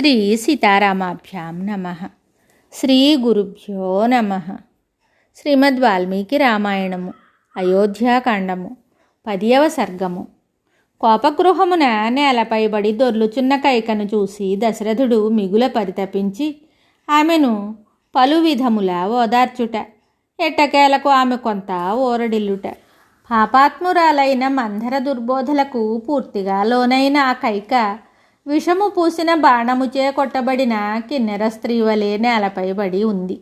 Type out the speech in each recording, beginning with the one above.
శ్రీ సీతారామాభ్యాం నమః. శ్రీ గురుభ్యో నమః. శ్రీమద్ వాల్మీకి రామాయణము అయోధ్యాకాండము 10వ సర్గము. కోపగృహమున నేలపై బడి దొర్లుచున్న కైకను చూసి దశరథుడు మిగుల పరితపించి ఆమెను పలు విధముల ఓదార్చుట, ఎట్టకేలకు ఆమె కొంత ఓరడిల్లుట, పాపాత్మురాలైన మందర దుర్బోధలకు పూర్తిగా లోనైన ఆ కైక విషము పూసిన బాణముచే కొట్టబడిన కిన్నెర స్త్రీ వలె నేలపై బడి ఉంది.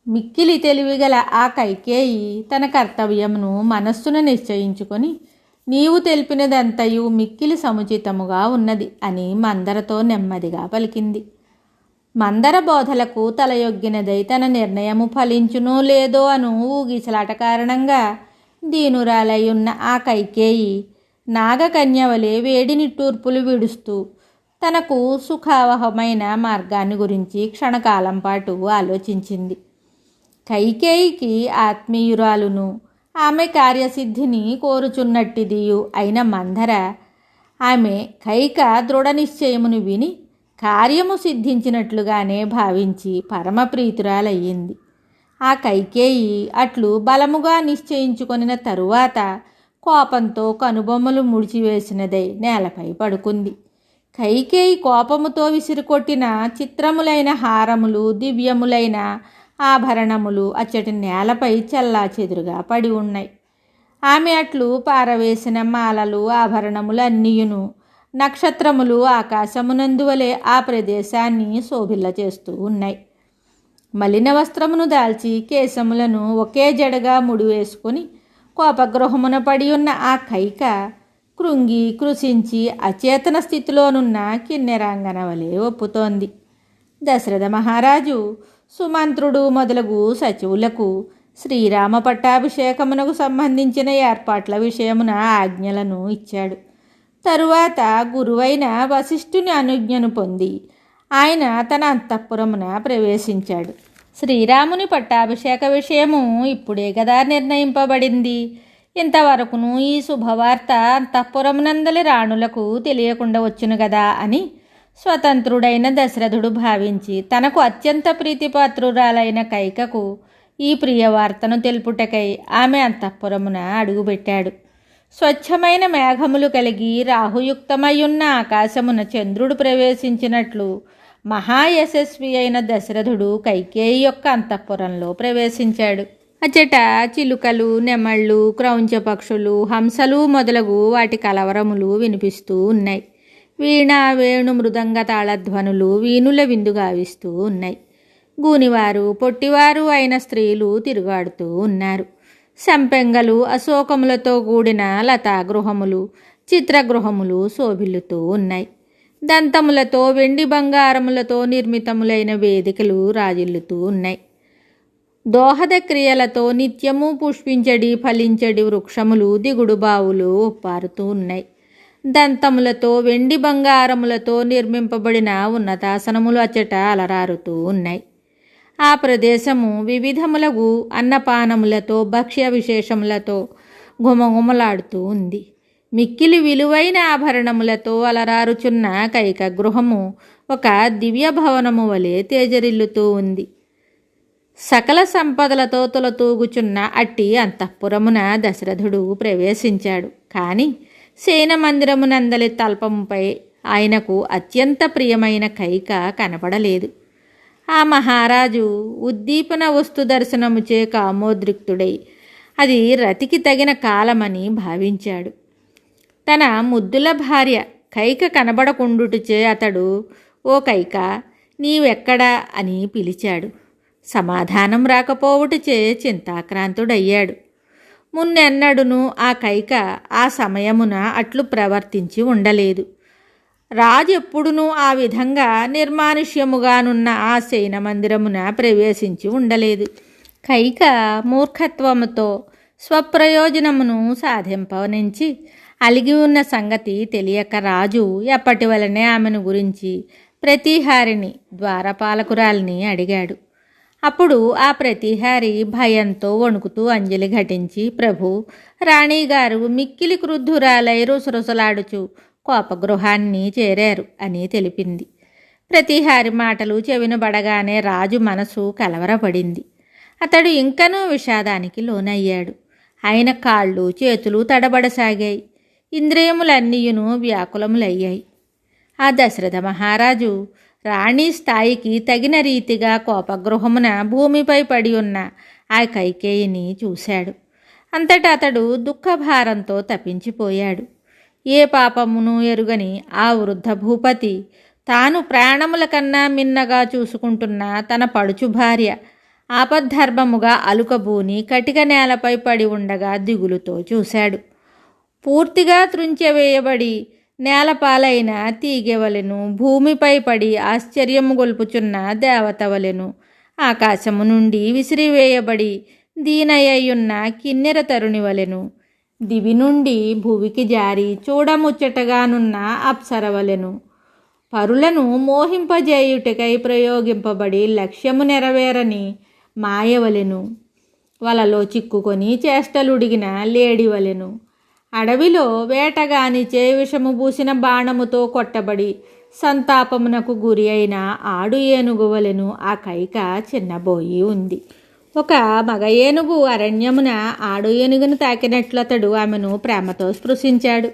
మిక్కిలి తెలివిగల ఆ కైకేయి తన కర్తవ్యమును మనస్సును నిశ్చయించుకొని, నీవు తెలిపినదంతయు మిక్కిలి సముచితముగా ఉన్నది అని మందరతో నెమ్మదిగా పలికింది. మందర బోధలకు తలయొగ్గినదై తన నిర్ణయము ఫలించునో లేదో అను ఊగిసలాట కారణంగా దీనురాలై ఉన్న ఆ కైకేయి నాగకన్యవలే వేడి నిట్టూర్పులు విడుస్తూ తనకు సుఖావహమైన మార్గాన్ని గురించి క్షణకాలం పాటు ఆలోచించింది. కైకేయికి ఆత్మీయురాలును ఆమె కార్యసిద్ధిని కోరుచున్నట్టిదియు అయిన మందర ఆమె కైక దృఢ నిశ్చయమును విని కార్యము సిద్ధించినట్లుగానే భావించి పరమప్రీతురాలయ్యింది. ఆ కైకేయి అట్లు బలముగా నిశ్చయించుకొనిన తరువాత కోపంతో కనుబొమ్మలు ముడిచివేసినదై నేలపై పడుకుంది. కైకేయి కోపముతో విసిరికొట్టిన చిత్రములైన హారములు, దివ్యములైన ఆభరణములు అచ్చటి నేలపై చెల్లా చెదురుగా పడి ఉన్నాయి. ఆమె అట్లు పారవేసిన మాలలు, ఆభరణములు అన్నీయును నక్షత్రములు ఆకాశమునందువలే ఆ ప్రదేశాన్ని శోభిల్ల చేస్తూ ఉన్నాయి. మలిన వస్త్రమును దాల్చి కేశములను ఒకే జడగా ముడివేసుకొని కోపగృహమున పడి ఉన్న ఆ కైక కృంగి కృషించి అచేతన స్థితిలోనున్న కిన్నెరాంగన వలె ఒప్పుతోంది. దశరథ మహారాజు సుమంత్రుడు మొదలగు సచివులకు శ్రీరామ పట్టాభిషేకమునకు సంబంధించిన ఏర్పాట్ల విషయమున ఆజ్ఞలను ఇచ్చాడు. తరువాత గురువైన వశిష్ఠుని అనుజ్ఞను పొంది ఆయన తన అంతఃపురమున ప్రవేశించాడు. శ్రీరాముని పట్టాభిషేక విషయము ఇప్పుడే కదా నిర్ణయింపబడింది. ఇంతవరకును ఈ శుభవార్త అంతఃపురమునందలి రాణులకు తెలియకుండా వచ్చును కదా అని స్వతంత్రుడైన దశరథుడు భావించి తనకు అత్యంత ప్రీతిపాత్రురాలైన కైకకు ఈ ప్రియవార్తను తెలుపుటకై ఆమె అంతఃపురమున అడుగుపెట్టాడు. స్వచ్ఛమైన మేఘములు కలిగి రాహుయుక్తమయ్యున్న ఆకాశమున చంద్రుడు ప్రవేశించినట్లు మహాయశస్వి అయిన దశరథుడు కైకేయి యొక్క అంతఃపురంలో ప్రవేశించాడు. అచ్చట చిలుకలు, నెమళ్ళు, క్రౌంచ పక్షులు, హంసలు మొదలగు వాటి కలవరములు వినిపిస్తూ ఉన్నాయి. వీణ, వేణు, మృదంగ తాళధ్వనులు వీణుల విందు గావిస్తూ ఉన్నాయి. గూనివారు, పొట్టివారు అయిన స్త్రీలు తిరుగాడుతూ ఉన్నారు. సంపెంగలు, అశోకములతో కూడిన లతాగృహములు, చిత్రగృహములు శోభిల్లుతూ ఉన్నాయి. దంతములతో, వెండి బంగారములతో నిర్మితములైన వేదికలు రాజిల్లుతూ ఉన్నాయి. దోహద క్రియలతో నిత్యము పుష్పించడి ఫలించడి వృక్షములు, దిగుడు బావులు ఉప్పారుతూ ఉన్నాయి. దంతములతో, వెండి బంగారములతో నిర్మింపబడిన ఉన్నతాసనములు అచ్చట అలరారుతూ ఉన్నాయి. ఆ ప్రదేశము వివిధములగు అన్నపానములతో, భక్ష్య విశేషములతో గుమగుమలాడుతూ ఉంది. మిక్కిలి విలువైన ఆభరణములతో అలరారుచున్న కైక గృహము ఒక దివ్య భవనము వలె తేజరిల్లుతూ ఉంది. సకల సంపదలతో తులతూగుచున్న అట్టి అంతఃపురమున దశరథుడు ప్రవేశించాడు. కానీ శయన మందిరమునందలి తల్పముపై ఆయనకు అత్యంత ప్రియమైన కైక కనపడలేదు. ఆ మహారాజు ఉద్దీపన వస్తు దర్శనముచే కామోద్రిక్తుడై అది రతికి తగిన కాలమని భావించాడు. తన ముద్దుల భార్య కైక కనబడకుండుటచే అతడు, ఓ కైక, నీవెక్కడా అని పిలిచాడు. సమాధానం రాకపోవుటచే చింతాక్రాంతుడయ్యాడు. మున్నెన్నడును ఆ కైక ఆ సమయమున అట్లు ప్రవర్తించి ఉండలేదు. రాజు ఎప్పుడునూ ఆ విధంగా నిర్మానుష్యముగానున్న ఆ శయన మందిరమున ప్రవేశించి ఉండలేదు. కైక మూర్ఖత్వముతో స్వప్రయోజనమును సాధింపనించి అలిగి ఉన్న సంగతి తెలియక రాజు ఎప్పటి వలనే ఆమెను గురించి ప్రతిహారిని, ద్వారపాలకురాలిని అడిగాడు. అప్పుడు ఆ ప్రతిహారి భయంతో వణుకుతూ అంజలి ఘటించి, ప్రభు, రాణిగారు మిక్కిలి క్రుద్ధురాలై రుసరుసలాడుచు కోపగృహాన్ని చేరారు అని తెలిపింది. ప్రతిహారి మాటలు చెవినబడగానే రాజు మనసు కలవరపడింది. అతడు ఇంకనూ విషాదానికి లోనయ్యాడు. ఆయన కాళ్ళు చేతులు తడబడసాగాయి. ఇంద్రియములన్నీయును వ్యాకులములయ్యాయి. ఆ దశరథ మహారాజు రాణి స్థాయికి తగిన రీతిగా కోపగృహమున భూమిపై పడి ఉన్న ఆ కైకేయిని చూశాడు. అంతటా అతడు దుఃఖభారంతో తప్పించిపోయాడు. ఏ పాపమును ఎరుగని ఆ వృద్ధ భూపతి తాను ప్రాణముల కన్నా మిన్నగా చూసుకుంటున్న తన పడుచు భార్య ఆపద్ధర్మముగా అలుకబూని కటిక నేలపై పడి ఉండగా దిగులుతో చూశాడు. పూర్తిగా త్రుంచెవేయబడి నేలపాలైన తీగెవలెను, భూమిపై పడి ఆశ్చర్యము గొల్పుచున్న దేవతవలెను, ఆకాశము నుండి విసిరివేయబడి దీనయ్యున్న కిన్నెర తరుణివలెను, దివి నుండి భువికి జారి చూడముచ్చటగానున్న అప్సరవలెను, పరులను మోహింపజేయుటకై ప్రయోగింపబడి లక్ష్యము నెరవేరని మాయవలెను, వలలో చిక్కుకొని చేష్టలుడిగిన లేడివలెను, అడవిలో వేటగానిచే విషము పూసిన బాణముతో కొట్టబడి సంతాపమునకు గురి అయిన ఆడు ఏనుగువలెను ఆ కైక చిన్నబోయి ఉంది. ఒక మగ ఏనుగు అరణ్యమున ఆడు ఏనుగును తాకినట్లు అతడు ఆమెను ప్రేమతో స్పృశించాడు.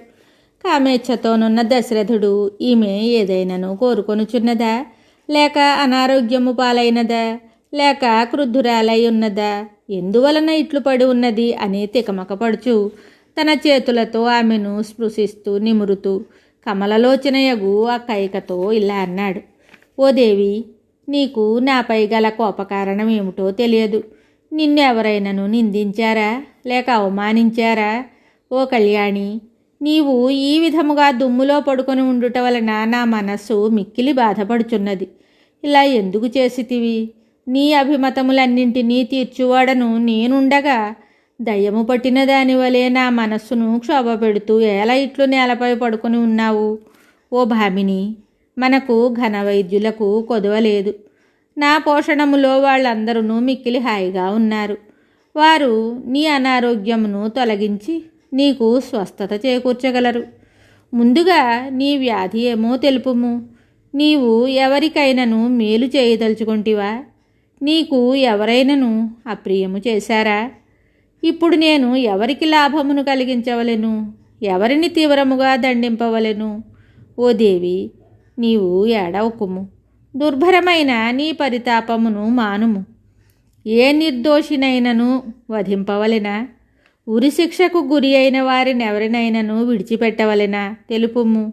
కామేచ్ఛతోనున్న దశరథుడు ఈమె ఏదైనాను కోరుకొనుచున్నదా, లేక అనారోగ్యము పాలైనదా, లేక క్రుద్ధురాలై ఉన్నదా, ఎందువలన ఇట్లు పడి ఉన్నది అని తికమకపడుచు తన చేతులతో ఆమెను స్పృశిస్తూ నిమురుతూ కమలలోచనయగు ఆ కైకతో ఇలా అన్నాడు. ఓ దేవి, నీకు నాపై గల కోపకారణం ఏమిటో తెలియదు. నిన్ను ఎవరైనాను నిందించారా, లేక అవమానించారా? ఓ కళ్యాణి, నీవు ఈ విధముగా దుమ్ములో పడుకొని ఉండుట వలన నా మనస్సు మిక్కిలి బాధపడుచున్నది. ఇలా ఎందుకు చేసితివి? నీ అభిమతములన్నింటినీ తీర్చువాడను నేనుండగా దయ్యము పట్టిన దానివలే నా మనస్సును క్షోభపెడుతూ ఎలా ఇట్లు నేలపై పడుకొని ఉన్నావు? ఓ భామిని, మనకు ఘన వైద్యులకు కొదవలేదు. నా పోషణములో వాళ్ళందరూ మిక్కిలి హాయిగా ఉన్నారు. వారు నీ అనారోగ్యమును తొలగించి నీకు స్వస్థత చేకూర్చగలరు. ముందుగా నీ వ్యాధి ఏమో తెలుపుము. నీవు ఎవరికైనాను మేలు చేయదలుచుకుంటివా? నీకు ఎవరైనాను అప్రియము చేశారా? ఇప్పుడు నేను ఎవరికి లాభమును కలిగించవలెను? ఎవరిని తీవ్రముగా దండింపవలెను? ఓ దేవి, నీవు ఏడవకుము. దుర్భరమైన నీ పరితాపమును మానుము. ఏ నిర్దోషినైనను వధింపవలెనా? ఉరిశిక్షకు గురి అయిన వారిని ఎవరినైనాను విడిచిపెట్టవలెనా తెలుపుము.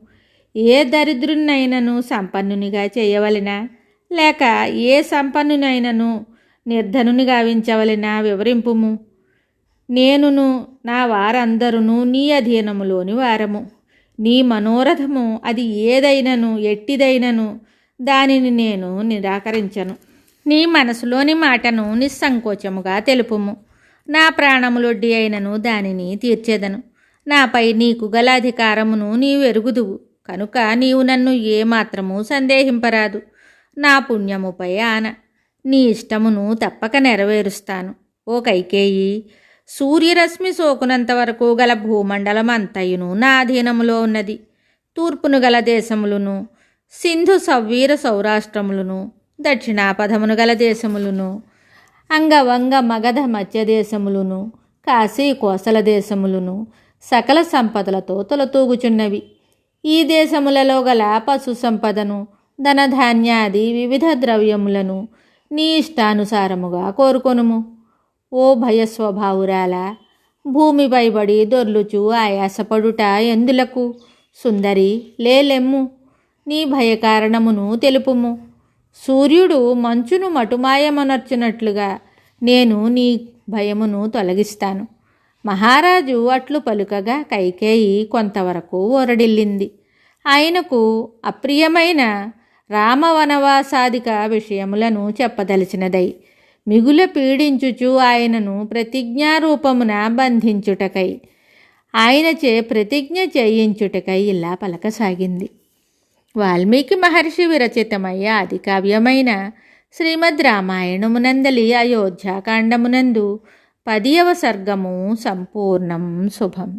ఏ దరిద్రునైనను సంపన్నునిగా చేయవలెనా, లేక ఏ సంపన్నునైనను నిర్ధనుని గావించవలెనా వివరింపుము. నేనును నా వారందరూ నీ అధీనములోని వారము. నీ మనోరథము అది ఏదైనను ఎట్టిదైనను దానిని నేను నిరాకరించను. నీ మనసులోని మాటను నిస్సంకోచముగా తెలుపుము. నా ప్రాణములొడ్డి అయినను దానిని తీర్చేదను. నాపై నీకు గల అధికారమును నీవు ఎరుగుదువు కనుక నీవు నన్ను ఏమాత్రము సందేహింపరాదు. నా పుణ్యముపై ఆన, నీ ఇష్టమును తప్పక నెరవేరుస్తాను. ఓ కైకేయి, సూర్యరశ్మి సోకునంత వరకు గల భూమండలం అంతయును నా అధీనములో ఉన్నది. తూర్పును గల దేశములను, సింధు సవ్వీర సౌరాష్ట్రములను, దక్షిణాపథమును గల దేశములను, అంగవంగ మగధ మధ్య దేశములను, కాశీ కోసల దేశములను సకల సంపదలతో తొలతూగుచున్నవి. ఈ దేశములలో గల పశు సంపదను, ధనధాన్యాది వివిధ ద్రవ్యములను నీ ఇష్టానుసారముగా కోరుకొనుము. ఓ భయస్వభావురాల, భూమిపై బడి దొర్లుచు ఆయాసపడుట ఎందులకు? సుందరి, లేలెమ్ము, నీ భయకారణమును తెలుపుము. సూర్యుడు మంచును మటుమాయమనర్చునట్లుగా నేను నీ భయమును తొలగిస్తాను. మహారాజు అట్లు పలుకగా కైకేయి కొంతవరకు ఊరడిల్లింది. ఆయనకు అప్రియమైన రామవనవాసాదిక విషయములను చెప్పదలిచినదై మిగుల పీడించుచు ఆయనను ప్రతిజ్ఞారూపమున బంధించుటకై, ఆయనచే ప్రతిజ్ఞ చేయించుటకై ఇలా పలకసాగింది. వాల్మీకి మహర్షి విరచితమయ్యే ఆదికావ్యమైన శ్రీమద్ రామాయణమునందలి అయోధ్యాకాండమునందు 10వ సర్గము సంపూర్ణం. శుభం.